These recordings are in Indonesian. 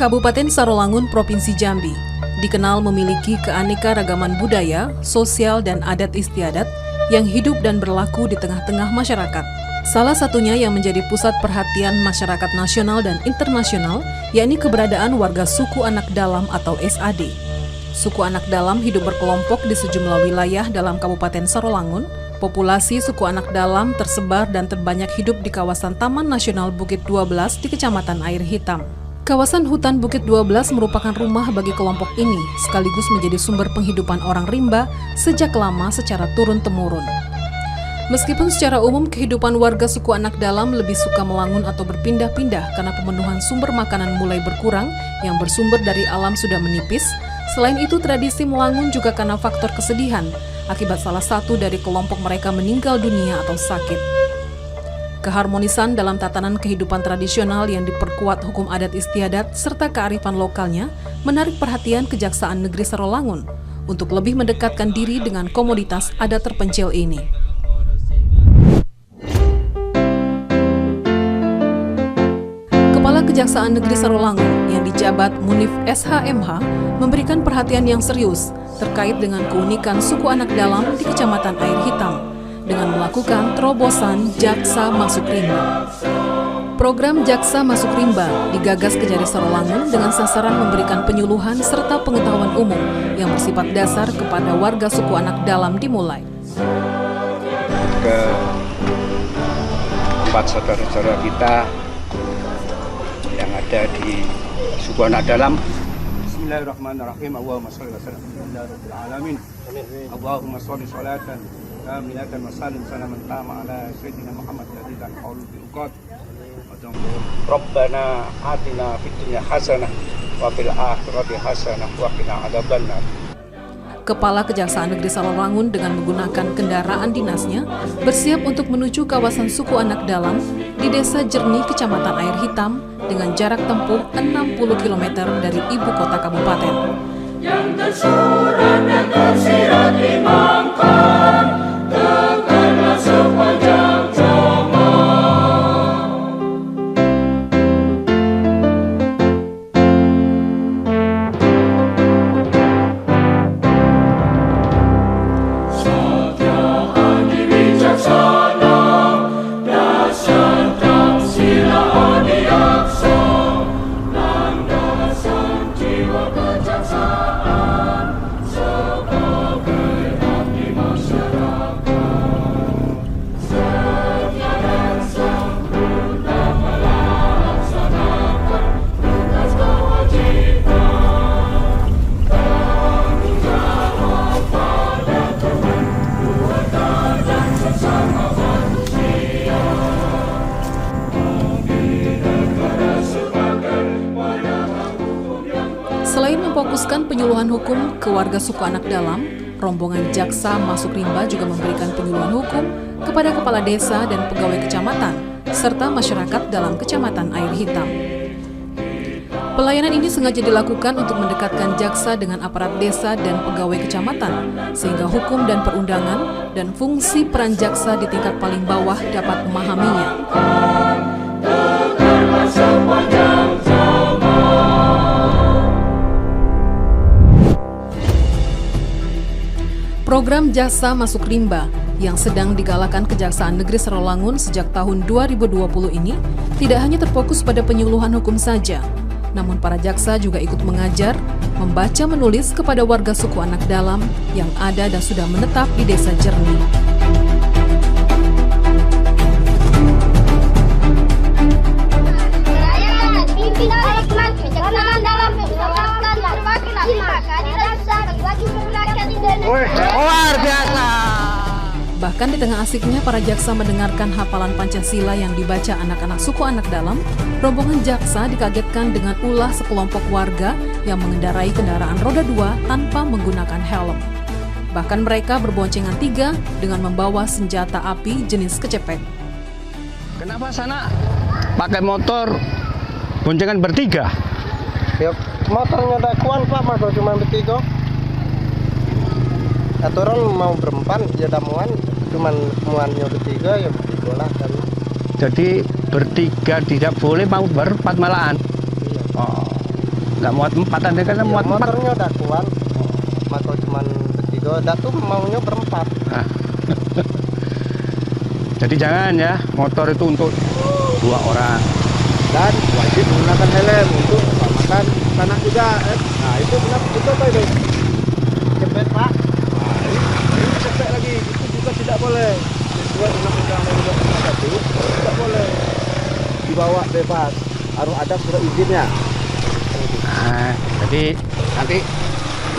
Kabupaten Sarolangun, Provinsi Jambi, dikenal memiliki keanekaragaman budaya, sosial, dan adat istiadat yang hidup dan berlaku di tengah-tengah masyarakat. Salah satunya yang menjadi pusat perhatian masyarakat nasional dan internasional, yakni keberadaan warga suku anak dalam atau SAD. Suku anak dalam hidup berkelompok di sejumlah wilayah dalam Kabupaten Sarolangun. Populasi suku anak dalam tersebar dan terbanyak hidup di kawasan Taman Nasional Bukit 12 di Kecamatan Air Hitam. Kawasan hutan Bukit 12 merupakan rumah bagi kelompok ini, sekaligus menjadi sumber penghidupan orang rimba sejak lama secara turun-temurun. Meskipun secara umum kehidupan warga suku anak dalam lebih suka melangun atau berpindah-pindah karena pemenuhan sumber makanan mulai berkurang yang bersumber dari alam sudah menipis, selain itu tradisi melangun juga karena faktor kesedihan akibat salah satu dari kelompok mereka meninggal dunia atau sakit. Keharmonisan dalam tatanan kehidupan tradisional yang diperkuat hukum adat istiadat serta kearifan lokalnya menarik perhatian Kejaksaan Negeri Sarolangun untuk lebih mendekatkan diri dengan komoditas adat terpencil ini. Kepala Kejaksaan Negeri Sarolangun yang dijabat Munif SHMH memberikan perhatian yang serius terkait dengan keunikan suku anak dalam di Kecamatan Air Hitam dengan melakukan terobosan Jaksa Masuk Rimba. Program Jaksa Masuk Rimba digagas Kejari Sarolangun dengan sasaran memberikan penyuluhan serta pengetahuan umum yang bersifat dasar kepada warga suku anak dalam dimulai. Ke empat saudara-saudara kita yang ada di suku anak dalam. Bismillahirrahmanirrahim. Allahumma sholli wa sallim ala rabbil alamin. Allahumma sholli sholatan kamilatan wa sallim salaman tama ala sayyidina Muhammad alladzi la haula wala quwwata Rabbana atina fid dunya hasanah wa fil akhirati hasanah wa qina adzabannar. Kepala Kejaksaan Negeri Sarolangun dengan menggunakan kendaraan dinasnya bersiap untuk menuju kawasan suku anak dalam di Desa Jernih, Kecamatan Air Hitam dengan jarak tempuh 60 km dari ibu kota kabupaten. Yang tersurat dan tersirat imamkan, tegaklah sepanjang zaman. Selain memfokuskan penyuluhan hukum ke warga suku anak dalam, rombongan Jaksa Masuk Rimba juga memberikan penyuluhan hukum kepada kepala desa dan pegawai kecamatan, serta masyarakat dalam Kecamatan Air Hitam. Pelayanan ini sengaja dilakukan untuk mendekatkan jaksa dengan aparat desa dan pegawai kecamatan, sehingga hukum dan perundangan dan fungsi peran jaksa di tingkat paling bawah dapat memahaminya. Program Jaksa Masuk Rimba yang sedang digalakan Kejaksaan Negeri Sarolangun sejak tahun 2020 ini tidak hanya terfokus pada penyuluhan hukum saja, namun para jaksa juga ikut mengajar, membaca menulis kepada warga suku anak dalam yang ada dan sudah menetap di Desa Jernih. Luar biasa. Bahkan di tengah asiknya para jaksa mendengarkan hafalan Pancasila yang dibaca anak-anak suku anak dalam, rombongan jaksa dikagetkan dengan ulah sekelompok warga yang mengendarai kendaraan roda 2 tanpa menggunakan helm. Bahkan mereka berboncengan 3 dengan membawa senjata api jenis kecepek. Kenapa sana pakai motor boncengan bertiga? Ya, motornya tak kuat Pak, Mas, cuma bertiga. Aturan mau berempat, ya damuan, cuman muannya bertiga, ya bertiga lah kan. Jadi bertiga tidak boleh, mau berempat malahan. Iya. Oh. Nggak muat 4, Anda kan muat 4. Motornya udah kuat. Maka cuman bertiga, dah tuh maunya berempat. Nah. Jadi jangan ya, motor itu untuk 2 orang. Dan wajib menggunakan helm untuk keselamatan anak juga. Nah itu kenapa itu apa itu? Cepet Pak. Nah, ini cepet lagi, itu juga tidak boleh. Sesuai undang-undang nomor 21 tidak boleh Dibawa bebas, harus ada surat izinnya. Nah, jadi nanti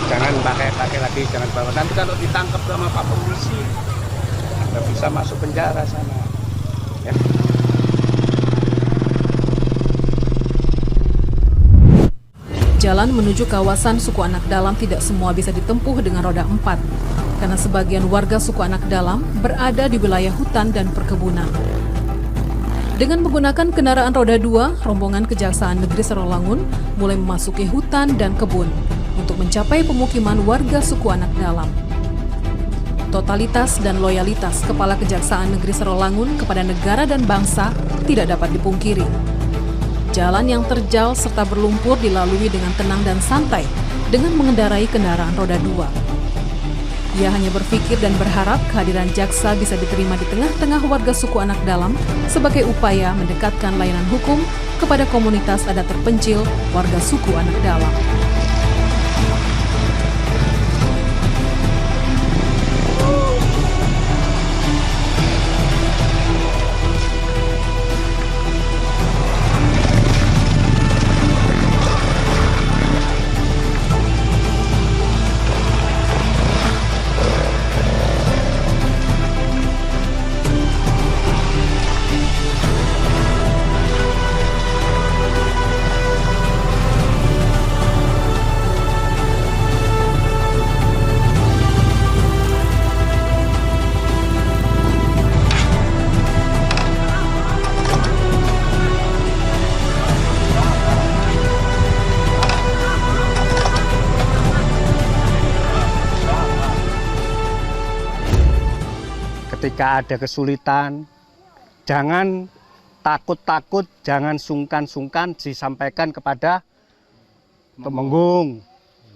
jangan pakai lagi, jangan bawa. Nanti kalau ditangkap sama Pak Polisi, nggak bisa masuk penjara sana. Ya. Jalan menuju kawasan suku anak dalam tidak semua bisa ditempuh dengan roda 4, karena sebagian warga suku anak dalam berada di wilayah hutan dan perkebunan. Dengan menggunakan kendaraan roda 2, rombongan Kejaksaan Negeri Serolangun mulai memasuki hutan dan kebun untuk mencapai pemukiman warga suku anak dalam. Totalitas dan loyalitas Kepala Kejaksaan Negeri Serolangun kepada negara dan bangsa tidak dapat dipungkiri. Jalan yang terjal serta berlumpur dilalui dengan tenang dan santai dengan mengendarai kendaraan roda 2. Ia hanya berpikir dan berharap kehadiran jaksa bisa diterima di tengah-tengah warga suku anak dalam sebagai upaya mendekatkan layanan hukum kepada komunitas adat terpencil warga suku anak dalam. Ketika ada kesulitan, jangan takut-takut, jangan sungkan-sungkan disampaikan kepada Temenggung.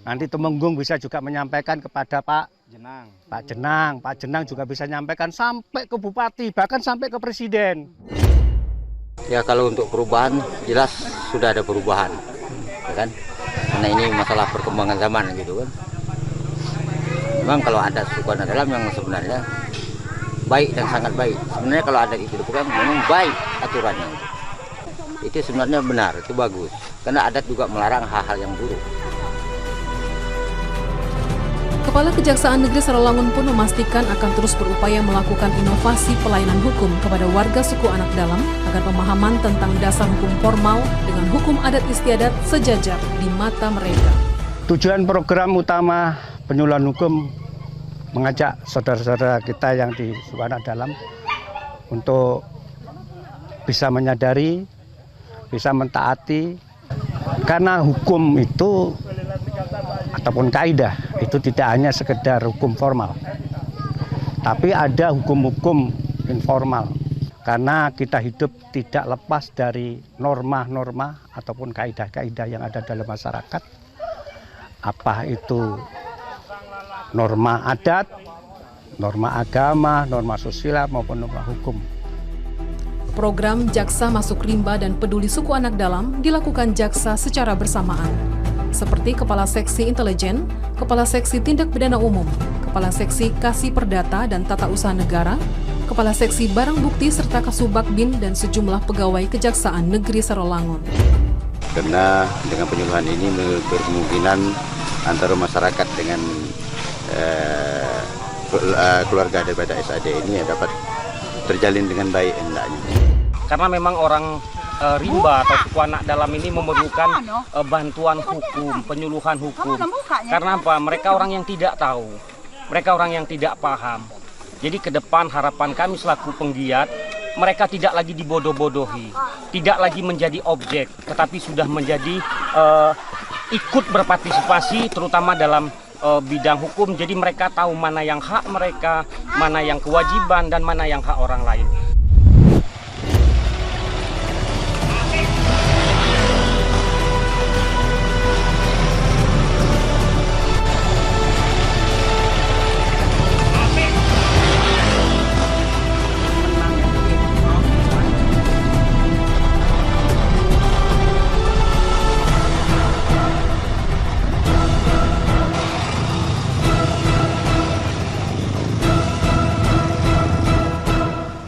Nanti Temenggung bisa juga menyampaikan kepada Pak Jenang. Pak Jenang juga bisa menyampaikan sampai ke Bupati, bahkan sampai ke Presiden. Ya kalau untuk perubahan jelas sudah ada perubahan, ya kan? Karena ini masalah perkembangan zaman gitu kan. Memang kalau ada suku anak dalam yang sebenarnya baik dan sangat baik. Sebenarnya kalau adat itu dipegang memang baik aturannya. Itu sebenarnya benar, itu bagus. Karena adat juga melarang hal-hal yang buruk. Kepala Kejaksaan Negeri Serolangun pun memastikan akan terus berupaya melakukan inovasi pelayanan hukum kepada warga suku anak dalam agar pemahaman tentang dasar hukum formal dengan hukum adat istiadat sejajar di mata mereka. Tujuan program utama penyuluhan hukum mengajak saudara-saudara kita yang di suku anak dalam untuk bisa menyadari, bisa mentaati, karena hukum itu ataupun kaidah itu tidak hanya sekedar hukum formal, tapi ada hukum-hukum informal, karena kita hidup tidak lepas dari norma-norma ataupun kaidah-kaidah yang ada dalam masyarakat, apa itu norma adat, norma agama, norma sosial maupun norma hukum. Program Jaksa Masuk Rimba dan Peduli Suku Anak Dalam dilakukan jaksa secara bersamaan, seperti Kepala Seksi Intelijen, Kepala Seksi Tindak Pidana Umum, Kepala Seksi Kasih Perdata dan Tata Usaha Negara, Kepala Seksi Barang Bukti serta Kasubag Bin dan sejumlah pegawai Kejaksaan Negeri Serolangun. Karena dengan penyuluhan ini berkemungkinan antara masyarakat dengan keluarga daripada SAD ini dapat terjalin dengan baik hendaknya. Karena memang orang rimba atau suku anak dalam ini memerlukan bantuan hukum, penyuluhan hukum. Karena apa? Mereka orang yang tidak tahu, mereka orang yang tidak paham. Jadi ke depan harapan kami selaku penggiat, mereka tidak lagi dibodoh-bodohi, tidak lagi menjadi objek, tetapi sudah menjadi ikut berpartisipasi terutama dalam bidang hukum. Jadi mereka tahu mana yang hak mereka, mana yang kewajiban, dan mana yang hak orang lain.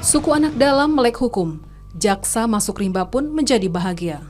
Suku anak dalam melek hukum, jaksa masuk rimba pun menjadi bahagia.